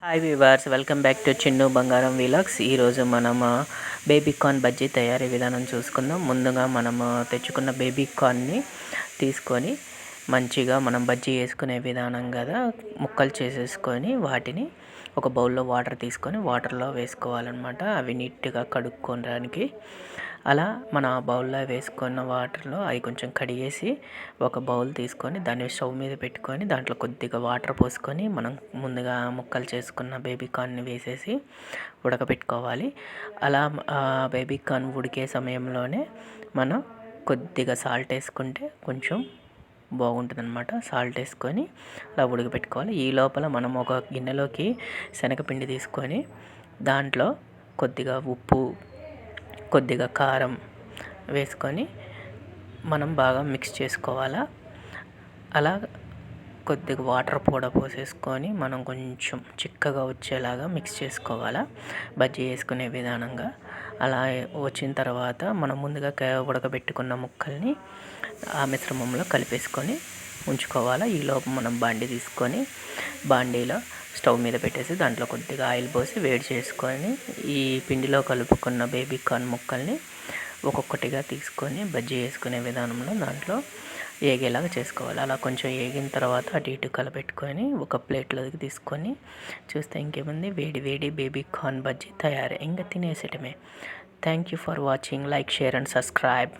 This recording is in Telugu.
Hi viewers, welcome back to Chinnu బంగారం వీలాగ్స్. ఈరోజు మనము బేబీ కార్న్ బజ్జీ తయారీ విధానం చూసుకుందాం. ముందుగా మనము తెచ్చుకున్న బేబీ కార్న్ని తీసుకొని మంచిగా మనం బజ్జీ వేసుకునే విధానం కదా ముక్కలు చేసేసుకొని వాటిని ఒక బౌల్లో వాటర్ తీసుకొని వాటర్లో వేసుకోవాలన్నమాట. అవి నీట్గా కడుక్కోవడానికి అలా మన బౌల్లో వేసుకున్న వాటర్లో అవి కొంచెం కడిగేసి ఒక బౌల్ తీసుకొని దాన్ని స్టవ్ మీద పెట్టుకొని దాంట్లో కొద్దిగా వాటర్ పోసుకొని మనం ముందుగా ముక్కలు చేసుకున్న బేబీ కార్న్ని వేసేసి ఉడకబెట్టుకోవాలి. అలా బేబీ కార్న్ ఉడికే సమయంలోనే మనం కొద్దిగా సాల్ట్ వేసుకుంటే కొంచెం బాగుంటుంది అనమాట. సాల్ట్ వేసుకొని అలా ఉడకబెట్టుకోవాలి. ఈ లోపల మనం ఒక గిన్నెలోకి శనగపిండి తీసుకొని దాంట్లో కొద్దిగా ఉప్పు, కొద్దిగా కారం వేసుకొని మనం బాగా మిక్స్ చేసుకోవాలా. అలా కొద్దిగా వాటర్ కూడా పోసేసుకొని మనం కొంచెం చిక్కగా వచ్చేలాగా మిక్స్ చేసుకోవాలా బజ్జీ వేసుకునే విధానంగా. అలా వచ్చిన తర్వాత మనం ముందుగా ఉడకబెట్టుకున్న ముక్కల్ని ఆ మిశ్రమంలో కలిపేసుకొని ఉంచుకోవాలి. ఈలోపు మనం బాండీ తీసుకొని బాండీలో స్టవ్ మీద పెట్టేసి దాంట్లో కొద్దిగా ఆయిల్ పోసి వేడి చేసుకొని ఈ పిండిలో కలుపుకున్న బేబీ కార్న్ ముక్కల్ని ఒక్కొక్కటిగా తీసుకొని బజ్జీ వేసుకునే విధానంలో దాంట్లో ఏగేలాగా చేసుకోవాలి. అలా కొంచెం ఏగిన తర్వాత అటు ఇటు కలపెట్టుకొని ఒక ప్లేట్లోకి తీసుకొని చూస్తే ఇంకేముంది, వేడి వేడి బేబీ కార్న్ బజ్జీ తయారు. ఇంకా తినేసేయటమే. Thank you for watching. Like, share and subscribe.